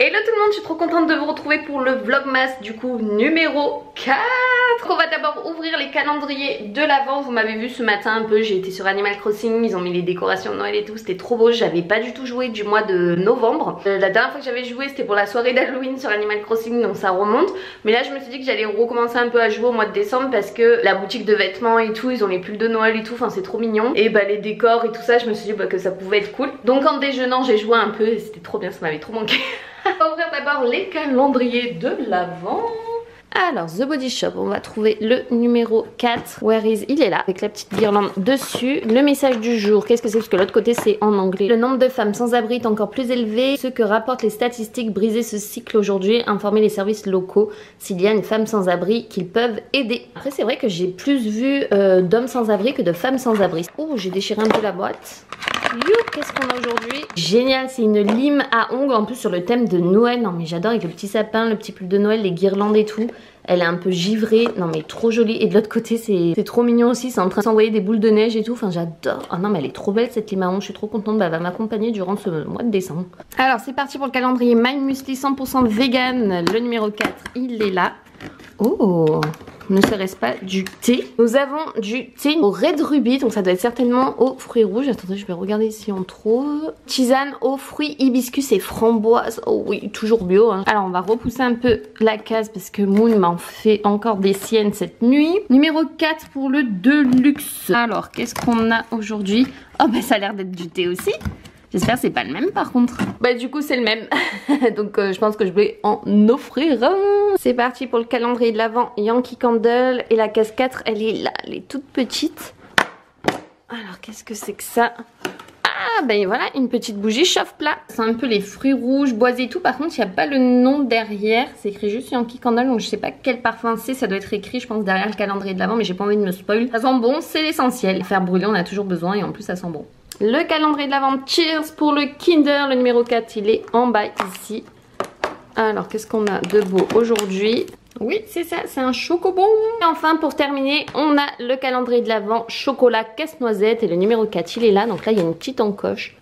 Hello tout le monde, je suis trop contente de vous retrouver pour le vlogmas du coup numéro 4. On va d'abord ouvrir les calendriers de l'Avent. Vous m'avez vu ce matin un peu, j'ai été sur Animal Crossing, ils ont mis les décorations de Noël et tout, c'était trop beau. J'avais pas du tout joué du mois de novembre. La dernière fois que j'avais joué c'était pour la soirée d'Halloween sur Animal Crossing, donc ça remonte. Mais là je me suis dit que j'allais recommencer un peu à jouer au mois de décembre parce que la boutique de vêtements et tout, ils ont les pulls de Noël et tout, enfin c'est trop mignon. Et bah les décors et tout ça, je me suis dit que ça pouvait être cool. Donc en déjeunant j'ai joué un peu et c'était trop bien, ça m'avait trop manqué. On va ouvrir d'abord les calendriers de l'Avent. Alors, The Body Shop, on va trouver le numéro 4. Where is? Il est là, avec la petite guirlande dessus. Le message du jour, qu'est-ce que c'est? Parce que l'autre côté, c'est en anglais. Le nombre de femmes sans abri est encore plus élevé. Ce que rapportent les statistiques, briser ce cycle aujourd'hui. Informer les services locaux s'il y a une femme sans abri qu'ils peuvent aider. Après, c'est vrai que j'ai plus vu d'hommes sans abri que de femmes sans abri. Oh, j'ai déchiré un peu la boîte. Qu'est-ce qu'on a aujourd'hui? Génial, c'est une lime à ongles en plus sur le thème de Noël. Non mais j'adore, avec le petit sapin, le petit pull de Noël, les guirlandes et tout. Elle est un peu givrée, non mais trop jolie. Et de l'autre côté c'est trop mignon aussi, c'est en train de s'envoyer des boules de neige et tout. Enfin j'adore. Oh non mais elle est trop belle cette lime à ongles, je suis trop contente, bah, elle va m'accompagner durant ce mois de décembre. Alors c'est parti pour le calendrier My Muesli 100% vegan. Le numéro 4, il est là. Oh, ne serait-ce pas du thé? Nous avons du thé au Red Ruby, donc ça doit être certainement aux fruits rouges. Attendez, je vais regarder si on trouve. Tisane aux fruits hibiscus et framboises. Oh oui, toujours bio. Hein. Alors on va repousser un peu la case parce que Moon m'en fait encore des siennes cette nuit. Numéro 4 pour le Deluxe. Alors, qu'est-ce qu'on a aujourd'hui? Oh bah ça a l'air d'être du thé aussi. J'espère que c'est pas le même par contre. Bah du coup c'est le même. Donc je pense que je vais en offrir un. C'est parti pour le calendrier de l'Avent Yankee Candle. Et la case 4 elle est là, elle est toute petite. Alors qu'est-ce que c'est que ça? Ah ben voilà, une petite bougie chauffe-plat. C'est un peu les fruits rouges, boisés et tout. Par contre il n'y a pas le nom derrière. C'est écrit juste Yankee Candle. Donc je sais pas quel parfum c'est. Ça doit être écrit je pense derrière le calendrier de l'Avent. Mais j'ai pas envie de me spoil. Ça sent bon, c'est l'essentiel. Faire brûler on a toujours besoin et en plus ça sent bon. Le calendrier de l'Avent Cheers pour le Kinder, le numéro 4, il est en bas ici. Alors, qu'est-ce qu'on a de beau aujourd'hui? Oui, c'est ça, c'est un chocobon. Et enfin, pour terminer, on a le calendrier de l'Avent chocolat casse-noisette et le numéro 4, il est là. Donc là, il y a une petite encoche.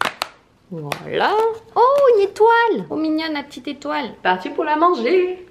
Voilà. Oh, une étoile. Oh, mignonne la petite étoile. Parti pour la manger.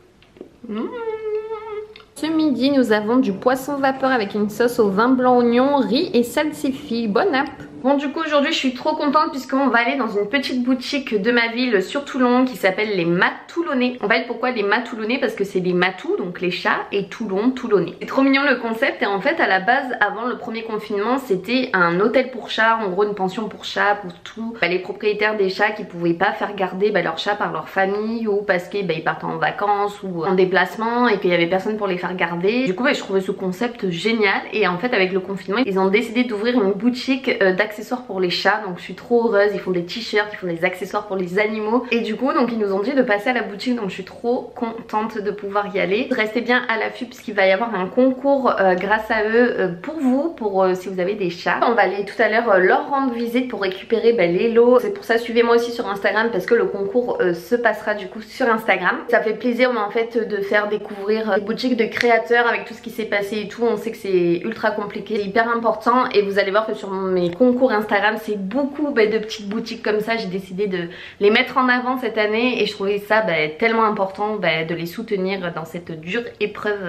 Ce midi, nous avons du poisson vapeur avec une sauce au vin blanc oignon, riz et salsifis. Bonne app! Bon du coup aujourd'hui je suis trop contente puisqu'on va aller dans une petite boutique de ma ville sur Toulon qui s'appelle les Matoulonnais. En fait pourquoi les Matoulonnais? Parce que c'est les matous, donc les chats, et Toulon, Toulonnais. C'est trop mignon le concept et en fait à la base avant le premier confinement c'était un hôtel pour chats, en gros une pension pour chats, pour tout. Les propriétaires des chats qui pouvaient pas faire garder leurs chats par leur famille ou parce qu'ils partent en vacances ou en déplacement et qu'il y avait personne pour les faire garder. Du coup je trouvais ce concept génial et en fait avec le confinement ils ont décidé d'ouvrir une boutique d'accessoires pour les chats, donc je suis trop heureuse. Ils font des t-shirts, ils font des accessoires pour les animaux et du coup donc ils nous ont dit de passer à la boutique, donc je suis trop contente de pouvoir y aller. Restez bien à l'affût puisqu'il va y avoir un concours grâce à eux pour vous, pour si vous avez des chats. On va aller tout à l'heure leur rendre visite pour récupérer les lots. C'est pour ça suivez-moi aussi sur Instagram parce que le concours se passera du coup sur Instagram. Ça fait plaisir mais en fait de faire découvrir des boutiques de créateurs avec tout ce qui s'est passé et tout. On sait que c'est ultra compliqué, c'est hyper important et vous allez voir que sur mes concours Instagram c'est beaucoup de petites boutiques comme ça. J'ai décidé de les mettre en avant cette année et je trouvais ça tellement important de les soutenir dans cette dure épreuve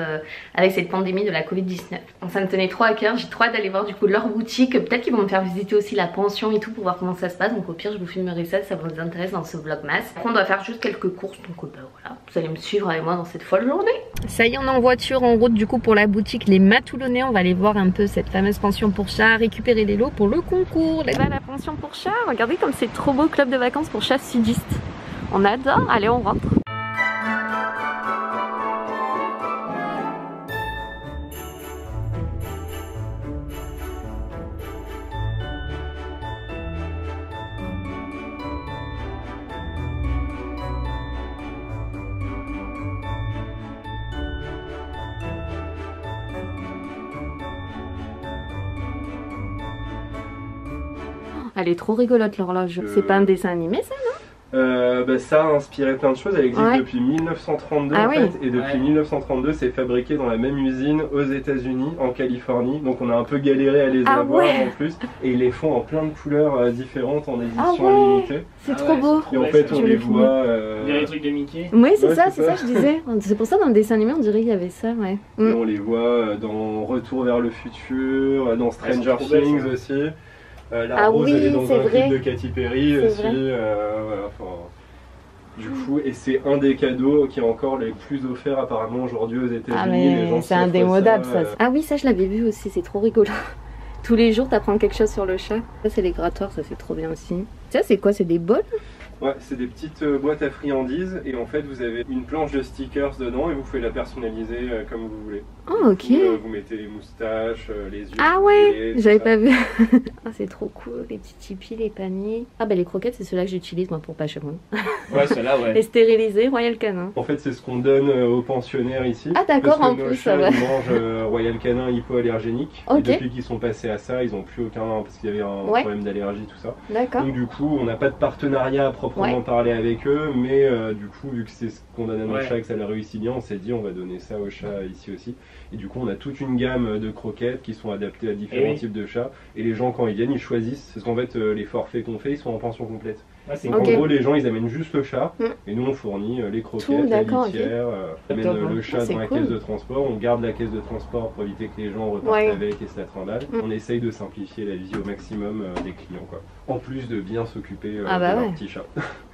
avec cette pandémie de la Covid-19. Donc ça me tenait trop à cœur, j'ai trop hâte d'aller voir du coup leur boutique. Peut-être qu'ils vont me faire visiter aussi la pension et tout pour voir comment ça se passe. Donc au pire je vous filmerai ça si ça vous intéresse dans ce vlogmas. Après on doit faire juste quelques courses donc voilà, vous allez me suivre avec moi dans cette folle journée. Ça y est, on est en voiture en route du coup pour la boutique les Matoulonnais. On va aller voir un peu cette fameuse pension pour chats, récupérer des lots pour le concours. Là, la pension pour chats, regardez comme c'est trop beau, club de vacances pour chats sudistes. On adore, allez on rentre. Elle est trop rigolote l'horloge. C'est pas un dessin animé ça, non? Ça a inspiré plein de choses, elle existe Ouais. depuis 1932 Ah en oui. fait, et depuis 1932 c'est fabriqué dans la même usine aux États-Unis, en Californie, donc on a un peu galéré à les Ah avoir ouais. en plus, et ils les font en plein de couleurs différentes en édition Ah ouais. limitée, C'est trop beau. et en fait on Je les l'ai voit... On dirait les trucs de Mickey. Oui, c'est Ouais, ça, c'est c'est ça. ça, je disais. C'est pour ça dans le dessin animé, on dirait qu'il y avait ça, ouais. Et on les voit dans Retour vers le futur, dans Stranger Elles sont trop belles, Things ça. aussi. La Ah rose oui, elle est dans c'est un vrai. clip de Katy Perry C'est aussi. vrai. Voilà, enfin, du coup, et c'est un des cadeaux qui est encore les plus offerts apparemment aujourd'hui aux États-Unis. Ah Les gens mais c'est s'offrent indémodable ça. euh, Ah oui, ça je l'avais vu aussi, c'est trop rigolo. Tous les jours t'apprends quelque chose sur le chat. Ça c'est les grattoirs, ça c'est trop bien aussi. Ça c'est quoi, c'est des bols? Ouais, c'est des petites boîtes à friandises et en fait vous avez une planche de stickers dedans et vous pouvez la personnaliser comme vous voulez. Oh ok. Du coup, vous mettez les moustaches, les yeux. Ah brûlés, ouais, tout j'avais ça. pas vu. Ah c'est trop cool, les petits tipis, les paniers. Ah bah les croquettes c'est ceux-là que j'utilise moi pour Pachemon. Ouais, celle-là, ouais. Et stérilisé, Royal Canin. En fait, c'est ce qu'on donne aux pensionnaires ici. Ah, d'accord, Parce en que nos plus, chats, ça va. Ils mangent Royal Canin hypoallergénique. Ok. Et depuis qu'ils sont passés à ça, ils n'ont plus aucun, parce qu'il y avait un Ouais. problème d'allergie, tout ça. D'accord. Donc du coup, on n'a pas de partenariat à proprement parler avec eux, mais du coup, vu que c'est ce qu'on donne à nos Ouais. chats et que ça leur réussit bien, on s'est dit on va donner ça aux chats ici aussi. Et du coup, on a toute une gamme de croquettes qui sont adaptées à différents Et oui. types de chats. Et les gens, quand ils viennent, ils choisissent. Parce qu'en fait, les forfaits qu'on fait, ils sont en pension complète. Ah, c'est Donc Ok. en gros, les gens, ils amènent juste le chat. Mm. Et nous, on fournit les Tout, croquettes, la d'accord, ok. litière. On amène Top, le hein. chat Ah, c'est dans la cool. caisse de transport. On garde la caisse de transport pour éviter que les gens repartent Ouais. avec et se la trimballent. Mm. On essaye de simplifier la vie au maximum des clients, quoi. En plus de bien s'occuper Ah bah de ouais. leurs petits chats.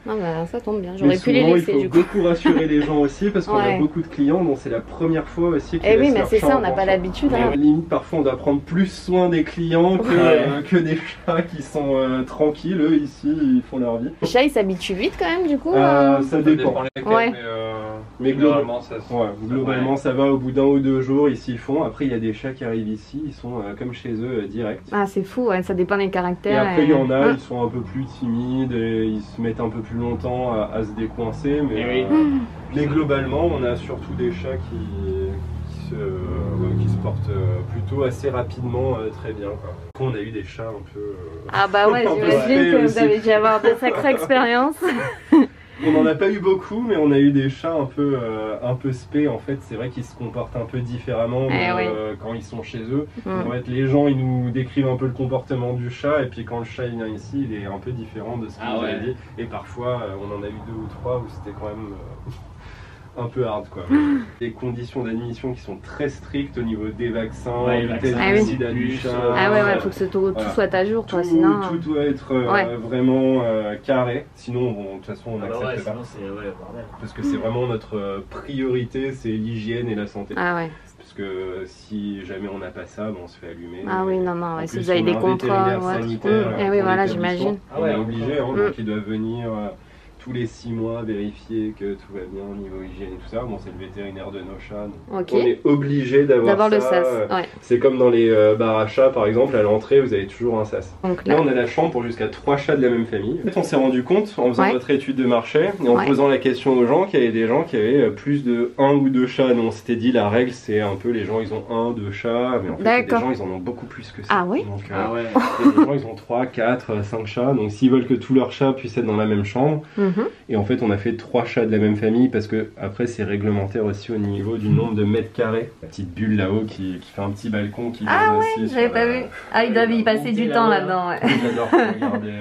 Ah bah ça tombe bien, Mais j'aurais pu les souvent, laisser il faut du coup. beaucoup rassurer les gens aussi parce qu'on Ouais. a beaucoup de clients dont c'est la première fois aussi qu'ils Eh oui, laissent mais leur c'est chat ça, en on n'a pas pension. l'habitude. Hein. Mais limite, parfois, on doit prendre plus soin des clients que des chats qui sont tranquilles. Eux, ici, ils font leur vie. Les chats ils s'habituent vite quand même du coup. Ça dépend. lesquels, Ouais. Mais globalement, ça globalement, ça va au bout d'un ou deux jours, ils s'y font. Après, il y a des chats qui arrivent ici, ils sont comme chez eux, direct. Ah c'est fou, ouais, ça dépend des caractères. Et après, il y en a, Ah. ils sont un peu plus timides et ils se mettent un peu plus longtemps à se décoincer. Eh oui. Mais globalement, on a surtout des chats qui se portent plutôt assez rapidement très bien, quoi. On a eu des chats un peu. Ah bah ouais, un peu j'imagine spé que vous aussi. avez dû avoir de sacrées expériences. On n'en a pas eu beaucoup, mais on a eu des chats un peu spé. En fait, c'est vrai qu'ils se comportent un peu différemment oui. quand ils sont chez eux. Mm. En fait, les gens, ils nous décrivent un peu le comportement du chat, et puis quand le chat il vient ici, il est un peu différent de ce qu'ils Ah nous ouais. avaient dit. Et parfois, on en a eu 2 ou 3 où c'était quand même un peu hard, quoi. Des conditions d'admission qui sont très strictes au niveau des vaccins, Ouais, les vitesse vaccins, de oui. sida du chat. Ah ouais, ouais, faut que tout Voilà. soit à jour quoi, Tout, sinon. tout doit être Ouais. vraiment carré, sinon de toute façon on Ah bah n'accepte ouais, pas. sinon c'est ouais, bordel. Parce que c'est vraiment notre priorité, c'est l'hygiène et la santé. Ah ouais. Parce que si jamais on n'a pas ça, ben, on se fait allumer. Ah oui, non, non, En ouais, plus, si vous avez on des a un contrôles. vétérinaire Ouais. sanitaire, Eh pour oui, voilà, l'établissement. j'imagine. Ah ouais, On est obligé, hein, Mm. donc ils doivent venir tous les 6 mois vérifier que tout va bien au niveau hygiène et tout ça. Bon, c'est le vétérinaire de nos chats. donc Ok. on est obligé d'avoir D'avoir le ça. sas. Ouais. C'est comme dans les bars à chats, par exemple, à l'entrée, vous avez toujours un sas. Donc Là, là. on a la chambre pour jusqu'à 3 chats de la même famille. En fait, on s'est rendu compte, en faisant Ouais. notre étude de marché, et en Ouais. posant la question aux gens, qu'il y avait des gens qui avaient plus de 1 ou 2 chats. Nous, on s'était dit, la règle, c'est un peu, les gens, ils ont 1, 2 chats, mais en fait, il y a des D'accord. gens, ils en ont beaucoup plus que ça. Ah oui. Donc, Ah ouais. il y a des gens, ils ont 3, 4, 5 chats. Donc, s'ils veulent que tous leurs chats puissent être dans la même chambre, Mhm. et en fait, on a fait 3 chats de la même famille, parce que après, c'est réglementaire aussi au niveau du nombre de mètres carrés. La petite bulle là-haut qui fait un petit balcon qui Ah donne ouais, aussi j'avais sur pas la- vu. Ah, ils doivent y passer du temps là-dedans, ouais. Ils adorent regarder,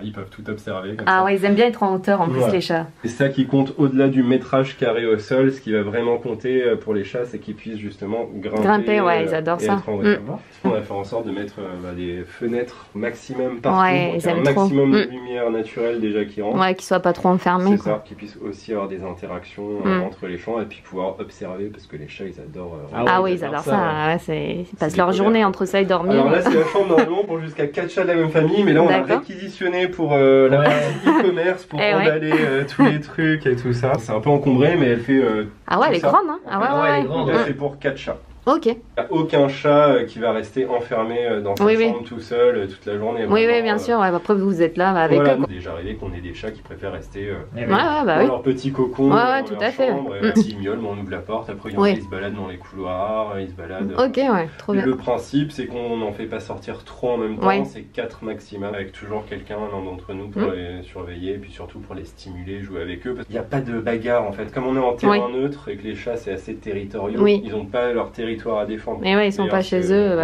ils peuvent tout observer comme Ah ça. ouais, ils aiment bien être en hauteur en plus, Ouais. les chats. C'est ça qui compte au-delà du métrage carré au sol. Ce qui va vraiment compter pour les chats, c'est qu'ils puissent justement Grimper, ouais, ils adorent et ça. être en hauteur. On a fait en sorte de mettre des fenêtres maximum partout, Ouais, donc ils un aiment trop. maximum de lumière naturelle déjà qui rentre. Ouais, qu'ils soient pas trop enfermés. C'est quoi. ça, qu'ils puissent aussi avoir des interactions entre les chats et puis pouvoir observer parce que les chats ils adorent. Ah oui, ils adorent ça. Ouais, ils passent leur découvert. journée entre ça et dormir. Alors là, c'est la chambre normalement pour jusqu'à 4 chats de la même famille, mais là on a D'accord. réquisitionné pour la Ouais. partie e-commerce pour Eh ouais. emballer tous les trucs et tout ça. C'est un peu encombré, mais elle fait. Ah ouais, elle est tout ça. grande, hein. Ah ouais, Ah ouais, ouais, elle est ouais. grande. Là, c'est pour 4 chats. Ok. Il n'y a aucun chat qui va rester enfermé dans sa chambre tout seul toute la journée. Oui, oui, bien sûr. Ouais, après, vous êtes là avec eux. C'est déjà arrivé qu'on ait des chats qui préfèrent rester dans leur petit cocon, dans tout à fait. chambre. S'ils miaulent, on ouvre la porte. Après, ils se baladent dans les couloirs, ils se baladent. Ok, ouais, trop bien. Le principe, c'est qu'on n'en fait pas sortir trop en même temps. C'est 4 maximum, avec toujours quelqu'un, l'un d'entre nous, pour les surveiller, et puis surtout pour les stimuler, jouer avec eux. Parce qu'il n'y a pas de bagarre en fait. Comme on est en terrain neutre et que les chats, c'est assez territoriaux, ils n'ont pas leur territoire à défendre. Mais ouais, ils sont pas chez eux,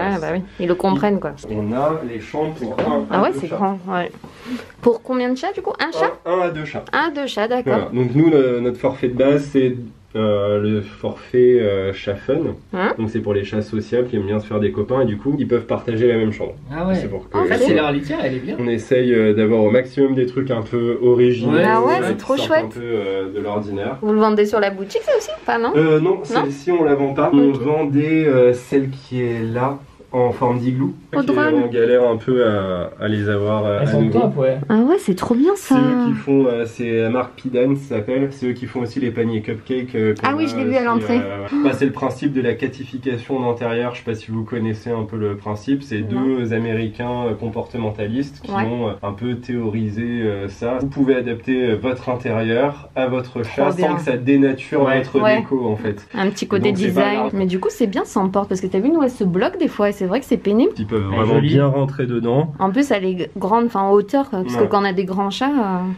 ils le comprennent quoi. On a les chambres pour c'est grand, Pour combien de chats du coup? Un chat? 1 à 2 chats. 1 à 2 chats, d'accord. Voilà. Donc nous, notre forfait de base, c'est le forfait chat fun. Donc c'est pour les chats sociables qui aiment bien se faire des copains et du coup, ils peuvent partager la même chambre. Ah ouais. C'est pour que, en fait, c'est leur litière, elle est bien. On essaye d'avoir au maximum des trucs un peu originaux. C'est trop chouette. Un peu de l'ordinaire. Vous le vendez sur la boutique ça aussi? Pas non? Non, celle-ci on la vend pas. On vendait celle qui est là, en forme d'igloo. On galère un peu à les avoir Elles sont top, ouais. Ah ouais, c'est trop bien ça. C'est eux qui font, c'est la marque Pidan, ça s'appelle. C'est eux qui font aussi les paniers cupcakes. Ah oui, je l'ai vu à l'entrée. C'est le principe de la catification d'intérieur. Je sais pas si vous connaissez un peu le principe. C'est deux Américains comportementalistes qui ont un peu théorisé ça. Vous pouvez adapter votre intérieur à votre chat sans que ça dénature votre déco en fait. Un petit côté design. Mais du coup, c'est bien sans porte parce que t'as vu, nous, elle se bloque des fois. C'est vrai que c'est pénible. Ils peuvent vraiment bien rentrer dedans. En plus, elle est grande, en hauteur, parce que quand on a des grands chats.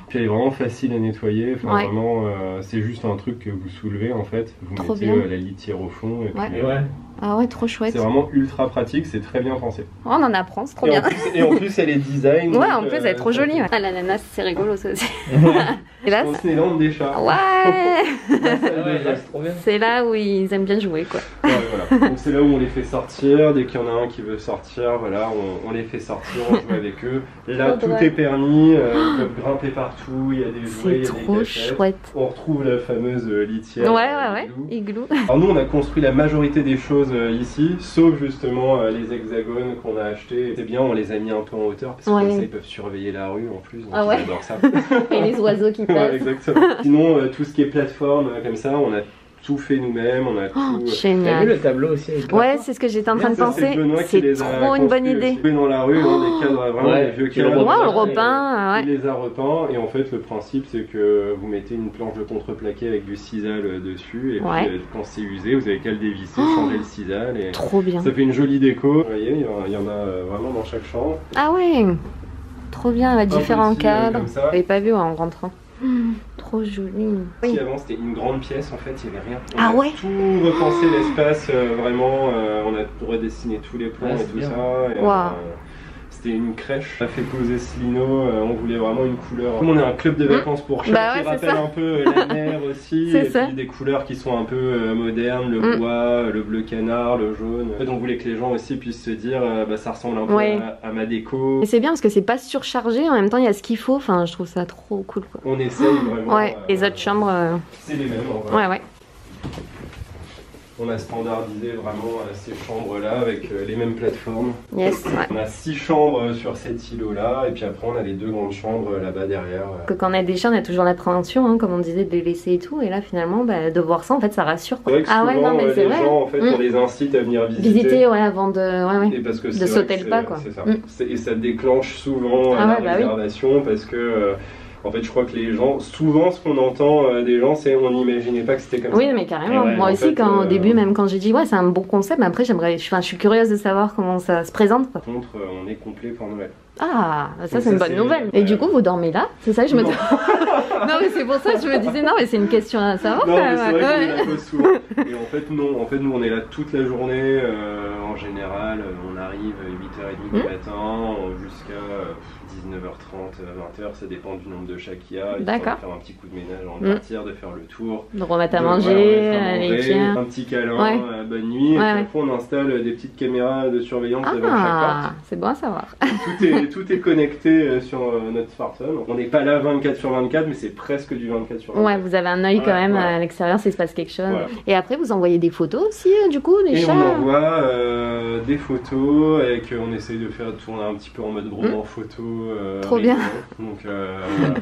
Puis elle est vraiment facile à nettoyer. Vraiment, c'est juste un truc que vous soulevez en fait. Vous mettez la litière au fond. Et puis, ah ouais, trop chouette. C'est vraiment ultra pratique, c'est très bien pensé. Oh, on en apprend, c'est trop bien. Et en plus, elle est design. Ouais, en plus, elle est trop jolie. Ah, l'ananas, c'est rigolo ça aussi. Et là, c'est les lampes des chats. Ouais. C'est là où ils aiment bien jouer, quoi. Voilà. Donc c'est là où on les fait sortir. Dès qu'il y en a un qui veut sortir, voilà, on les fait sortir, on joue avec eux. Là, tout est permis. Ils peuvent grimper partout. Il y a des jouets, il y a des trop chouette. On retrouve la fameuse litière. Ouais, igloo. Alors nous, on a construit la majorité des choses ici, sauf justement les hexagones qu'on a achetés. C'est bien, on les a mis un peu en hauteur parce que comme ça, ils peuvent surveiller la rue en plus. Donc ils adorent ça. Et les oiseaux qui passent. Exactement. Sinon, tout ce qui est plateforme comme ça, on a tout fait nous-mêmes, on a tout. Génial. T'as vu le tableau aussi avec c'est ce que j'étais en train de penser. C'est trop une bonne idée. Dans la rue, dans des cadres vraiment des vieux cadres. On le repeint. Il les a repeints et en fait le principe c'est que vous mettez une planche de contreplaqué avec du sisal dessus et puis quand c'est usé, vous avez qu'à le dévisser, changer le sisal et trop bien. Ça fait une jolie déco. Vous voyez, il y en a vraiment dans chaque chambre. Ah ouais. Trop bien, différents cadres. J'avais pas vu en rentrant. Trop joli. Avant c'était une grande pièce, en fait il n'y avait rien. On a tout repensé l'espace, vraiment, on a redessiné tous les plans et tout ça. C'était une crèche. On a fait poser ce lino, on voulait vraiment une couleur. Comme on est un club de vacances pour chats qui rappelle un peu la mer aussi. Et puis des couleurs qui sont un peu modernes, le bois, le bleu canard, le jaune. En fait, on voulait que les gens aussi puissent se dire ça ressemble un peu à ma déco. Et c'est bien parce que c'est pas surchargé, en même temps il y a ce qu'il faut. Enfin, je trouve ça trop cool, quoi. On essaye vraiment. Les autres chambres. C'est les mêmes en vrai. Ouais. On a standardisé vraiment ces chambres-là avec les mêmes plateformes. Yes, On a 6 chambres sur cet îlot-là et puis après on a les 2 grandes chambres là-bas derrière. Que quand on a des chats, on a toujours l'appréhension, comme on disait, de les laisser et tout. Et là finalement, de voir ça, en fait, ça rassure. C'est vrai que souvent, les gens en fait, on les incite à venir visiter. Avant de, et parce que de sauter le pas, quoi. C'est ça. Et ça déclenche souvent la réservation parce que... En fait, je crois que les gens, souvent ce qu'on entend des gens, c'est on n'imaginait pas que c'était comme ça. Oui, mais carrément. Moi aussi, au début, même quand j'ai dit c'est un bon concept, mais après, je suis curieuse de savoir comment ça se présente. Par contre, on est complet pour Noël. Ah, ça c'est une bonne nouvelle. Et du coup, vous dormez là? C'est ça que je me dis. Non, mais c'est pour ça que je me disais, non, mais c'est une question à savoir. Non, mais c'est vrai qu'on la pose souvent. Et en fait, non. En fait, nous, on est là toute la journée. En général, on arrive 8h30 du matin jusqu'à 19h30, 20h. Ça dépend du nombre de chats qu'il y a. D'accord. De faire un petit coup de ménage avant de partir, de faire le tour. De remettre à manger, les chiens. Un petit câlin, bonne nuit. Et puis après, on installe des petites caméras de surveillance devant chaque porte. C'est bon à savoir. Tout est connecté sur notre smartphone. On n'est pas là 24/24, mais c'est presque du 24/24. Ouais, vous avez un œil quand même à l'extérieur s'il se passe quelque chose. Et après, vous envoyez des photos aussi, du coup, des chats. Et on envoie des photos et qu'on essaye de faire tourner un petit peu en mode roman photo. Trop bien. Donc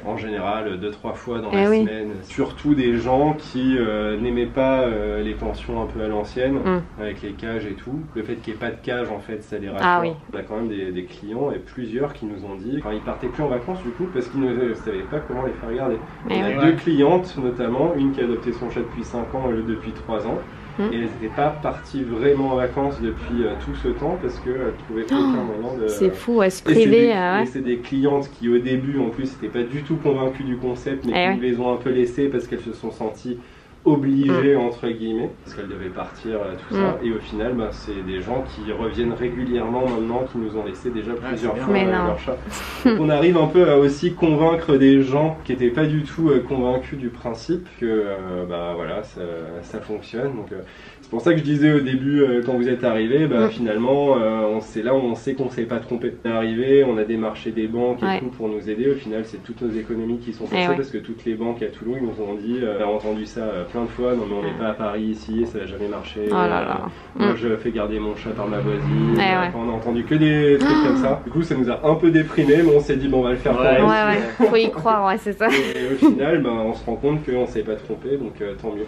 en général 2-3 fois dans la semaine. Surtout des gens qui n'aimaient pas les pensions un peu à l'ancienne, avec les cages et tout. Le fait qu'il n'y ait pas de cage, en fait, ça les rassure. Ah oui. On a quand même des clients et plusieurs qui nous ont dit, ils partaient plus en vacances du coup parce qu'ils ne savaient pas comment les faire garder. On a 2 clientes notamment, une qui a adopté son chat depuis 5 ans et l'autre depuis 3 ans. Et elles n'étaient pas parties vraiment en vacances depuis tout ce temps parce qu'elles ne trouvaient aucun moyen de... C'est fou, se priver. Et c'est des clientes qui au début en plus n'étaient pas du tout convaincues du concept mais qui nous les ont un peu laissées parce qu'elles se sont senties obligées entre guillemets parce qu'elles devaient partir tout ça et au final c'est des gens qui reviennent régulièrement maintenant qui nous ont laissé déjà plusieurs fois leur chat. Donc on arrive un peu à aussi convaincre des gens qui n'étaient pas du tout convaincus du principe que voilà ça fonctionne. Donc c'est pour ça que je disais au début quand vous êtes arrivés finalement c'est là où on sait qu'on ne s'est pas trompé. On est arrivé, on a démarché des banques et tout pour nous aider. Au final c'est toutes nos économies qui sont passées parce que toutes les banques à Toulouse nous ont dit, on a entendu ça plein de fois, non mais on n'est pas à Paris ici, ça n'a jamais marché. Moi je fais garder mon chat par ma voisine. On a entendu que des trucs comme ça. Du coup ça nous a un peu déprimé, mais on s'est dit bon on va le faire quand même. Faut y croire, c'est ça. Et au final on se rend compte qu'on s'est pas trompé, donc tant mieux.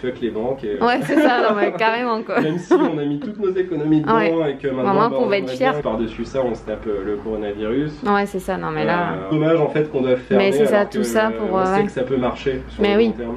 Fuck les banques. Et, c'est ça, non, mais carrément quoi. Même si on a mis toutes nos économies dedans et que maintenant on va être fiers. Par-dessus ça on se tape le coronavirus. C'est ça, non mais là. Dommage en fait qu'on doit fermer. Mais c'est ça, tout ça pour. On sait que ça peut marcher sur le long terme.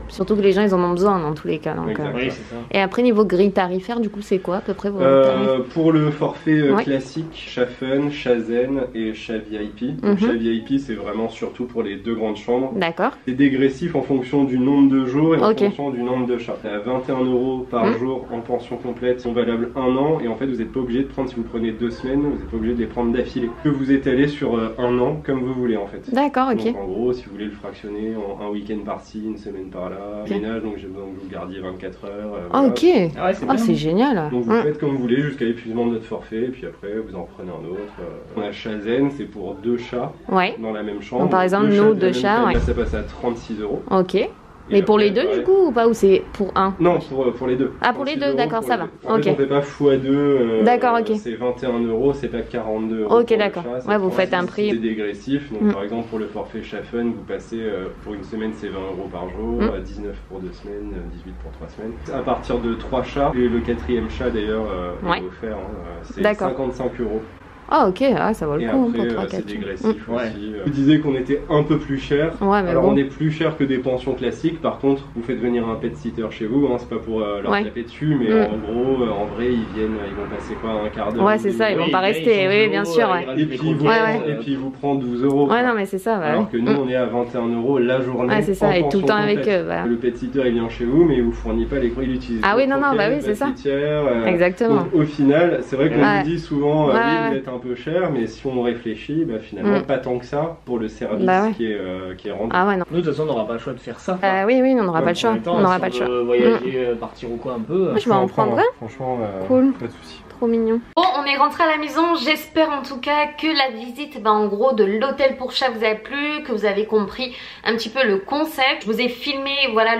Surtout que les gens ils en ont besoin dans tous les cas. Donc, oui, c'est ça. Et après niveau grille tarifaire, du coup c'est quoi à peu près vos tarifs? Pour le forfait classique, chat fun, chat zen et chat VIP. Donc, chat VIP c'est vraiment surtout pour les 2 grandes chambres. D'accord. C'est dégressif en fonction du nombre de jours et en fonction du nombre de chats. C'est à 21 € par jour en pension complète, sont valables 1 an et en fait vous n'êtes pas obligé de prendre, si vous prenez 2 semaines, vous n'êtes pas obligé de les prendre d'affilée. Que vous étalez sur 1 an comme vous voulez en fait. D'accord, ok. Donc en gros si vous voulez le fractionner en un week-end par-ci, une semaine par-là, ménage donc j'ai besoin que vous gardiez 24 heures. Voilà. Ok, c'est génial. Donc vous faites comme vous voulez jusqu'à l'épuisement de notre forfait et puis après vous en prenez un autre. On a chat zen, c'est pour 2 chats dans la même chambre. Donc, par exemple nous 2 chats. Ça passe à 36 €. Ok. Mais pour les 2 du coup ou pas, ou c'est pour 1? Non, pour les 2. Ah pour les 2, d'accord, ça va. En fait, on fait pas x2. D'accord, ok. C'est 21 €, c'est pas 42 €. Ok, d'accord. Vous faites un prix. C'est dégressif. Donc par exemple pour le forfait chat fun, vous passez pour une semaine c'est 20 € par jour, 19 pour 2 semaines, 18 pour 3 semaines. À partir de 3 chats, et le 4e chat d'ailleurs est offert, c'est 55 €. Ah ok, ça vaut le coup après, pour 3-4. c'est dégressif aussi. Vous disiez qu'on était un peu plus cher. Alors on est plus cher que des pensions classiques. Par contre, vous faites venir un pet sitter chez vous. C'est pas pour leur taper dessus, mais en gros, en vrai, ils vont passer quoi, un quart d'heure. C'est ça, ils vont pas rester. Oui, bien sûr. Et puis ils vous prennent 12 €. Non mais c'est ça. Alors que nous, on est à 21 € la journée. C'est ça, et tout le temps avec eux. Le pet sitter, il vient chez vous, mais il vous fournit pas les il utilise. Ah oui, non, c'est ça. Exactement. Au final, c'est vrai qu'on vous dit souvent, oui, vous êtes un peu cher, mais si on réfléchit, finalement pas tant que ça pour le service qui est rendu. Nous de toute façon on n'aura pas le choix de faire ça. Oui, on n'aura pas le choix. On n'aura pas le choix. Voyager, partir ou quoi un peu. Je vais en prendre un. Franchement, cool. Pas de soucis. Trop mignon. Bon, on est rentré à la maison. J'espère en tout cas que la visite en gros de l'hôtel pour chat vous a plu, que vous avez compris un petit peu le concept. Je vous ai filmé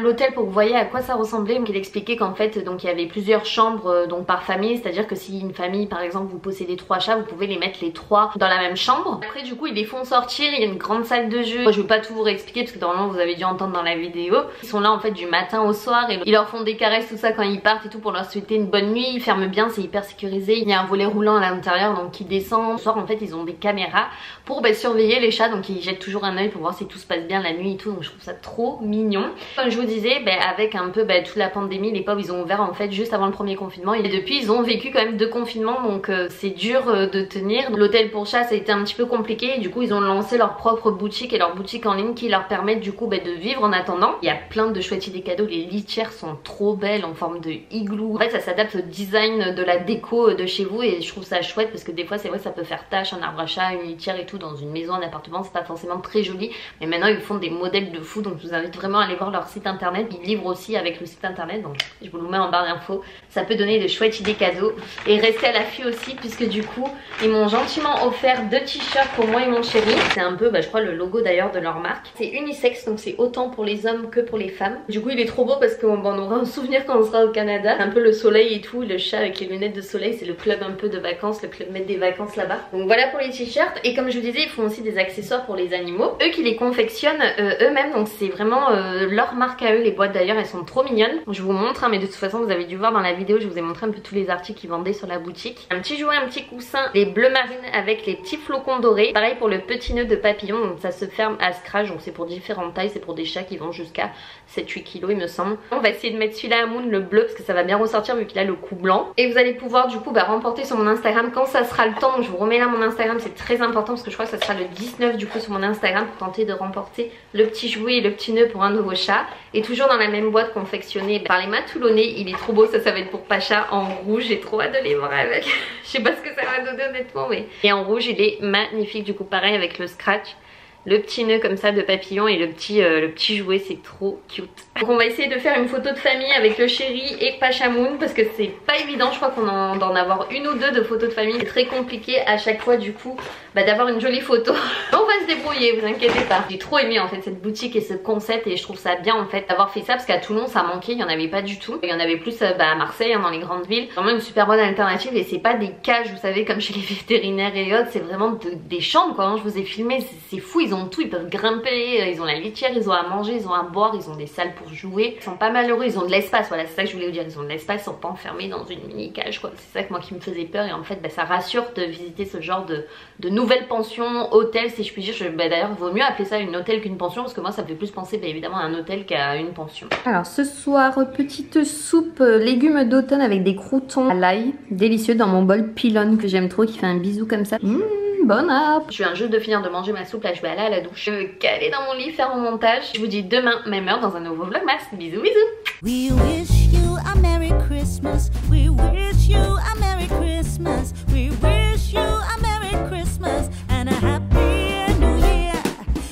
l'hôtel pour que vous voyez à quoi ça ressemblait. Donc il expliquait qu'en fait donc il y avait plusieurs chambres donc par famille, c'est-à-dire que si une famille par exemple vous possédez 3 chats, vous pouvez les mettre les 3 dans la même chambre. Après du coup ils les font sortir, il y a une grande salle de jeu. Moi, je vais pas tout vous réexpliquer parce que normalement vous avez dû entendre dans la vidéo. Ils sont là en fait du matin au soir et ils leur font des caresses tout ça quand ils partent et tout pour leur souhaiter une bonne nuit. Ils ferment bien, c'est hyper sécurisé. Il y a un volet roulant à l'intérieur donc qui descend. Ce soir en fait ils ont des caméras pour surveiller les chats, donc ils jettent toujours un œil pour voir si tout se passe bien la nuit et tout, donc je trouve ça trop mignon. Comme je vous disais, avec un peu toute la pandémie, les pauvres ils ont ouvert en fait juste avant le premier confinement et depuis ils ont vécu quand même 2 confinements, donc c'est dur de tenir. L'hôtel pour chats ça a été un petit peu compliqué et du coup ils ont lancé leur propre boutique et leur boutique en ligne qui leur permettent du coup de vivre en attendant. Il y a plein de chouettes idées cadeaux, les litières sont trop belles en forme de igloo. En fait ça s'adapte au design de la déco de chez vous et je trouve ça chouette parce que des fois c'est vrai que ça peut faire tâche, un arbre à chat, une litière et tout dans une maison, un appartement, c'est pas forcément très joli, mais maintenant ils font des modèles de fou, donc je vous invite vraiment à aller voir leur site internet. Ils livrent aussi avec le site internet, donc je vous le mets en barre d'infos. Ça peut donner de chouettes idées cadeaux et restez à l'affût aussi puisque du coup ils m'ont gentiment offert 2 t-shirts pour moi et mon chéri. C'est un peu je crois le logo d'ailleurs de leur marque. C'est unisexe, donc c'est autant pour les hommes que pour les femmes. Du coup il est trop beau parce qu'on aura un souvenir quand on sera au Canada. Un peu le soleil et tout, le chat avec les lunettes de soleil voyez, c'est le club un peu de vacances, le club maître des vacances là-bas. Donc voilà pour les t-shirts. Et comme je vous disais, ils font aussi des accessoires pour les animaux. Eux qui les confectionnent eux-mêmes, donc c'est vraiment leur marque à eux. Les boîtes d'ailleurs, elles sont trop mignonnes. Je vous montre, hein, mais de toute façon, vous avez dû voir dans la vidéo, je vous ai montré un peu tous les articles qu'ils vendaient sur la boutique. Un petit jouet, un petit coussin, les bleus marines avec les petits flocons dorés. Pareil pour le petit nœud de papillon, donc ça se ferme à scratch, donc c'est pour différentes tailles, c'est pour des chats qui vont jusqu'à 7-8 kilos il me semble. On va essayer de mettre celui-là à Moon, le bleu, parce que ça va bien ressortir vu qu'il a le cou blanc. Et vous allez pouvoir du coup remporter sur mon Instagram quand ça sera le temps. Donc je vous remets là mon Instagram, c'est très important parce que je crois que ça sera le 19 du coup sur mon Instagram pour tenter de remporter le petit jouet et le petit nœud pour un de vos chats. Et toujours dans la même boîte confectionnée par les Matoulonnais. Il est trop beau, ça va être pour Pacha en rouge. J'ai trop hâte de les voir avec. Je sais pas ce que ça va donner honnêtement, mais... Et en rouge il est magnifique du coup, pareil avec le scratch. Le petit nœud comme ça de papillon et le petit jouet, c'est trop cute. Donc on va essayer de faire une photo de famille avec le chéri et Pachamoun parce que c'est pas évident, je crois qu'on d'en avoir une ou deux de photos de famille. C'est très compliqué à chaque fois du coup d'avoir une jolie photo. On va se débrouiller, vous inquiétez pas. J'ai trop aimé en fait cette boutique et ce concept et je trouve ça bien en fait d'avoir fait ça parce qu'à Toulon ça manquait, il n'y en avait pas du tout. Il y en avait plus à Marseille, hein, dans les grandes villes. Vraiment une super bonne alternative et c'est pas des cages, vous savez, comme chez les vétérinaires et autres, c'est vraiment des chambres quoi. Je vous ai filmé, c'est fou, ils ont tout, ils peuvent grimper, ils ont la litière, ils ont à manger, ils ont à boire, ils ont des salles pour jouer. Ils sont pas malheureux, ils ont de l'espace, voilà, c'est ça que je voulais vous dire, ils ont de l'espace, ils sont pas enfermés dans une mini cage quoi. C'est ça que moi qui me faisait peur et en fait ça rassure de visiter ce genre de nouvelles pensions, hôtels si je puis dire. D'ailleurs il vaut mieux appeler ça une hôtel qu'une pension parce que moi ça me fait plus penser évidemment à un hôtel qu'à une pension. Alors ce soir, petite soupe légumes d'automne avec des croûtons à l'ail, délicieux dans mon bol Pilone que j'aime trop, qui fait un bisou comme ça. Bon app. Je viens juste de finir de manger ma soupe, là je vais aller à la douche. Je vais caler dans mon lit, faire mon montage. Je vous dis demain, même heure, dans un nouveau vlogmas. Bisous bisous.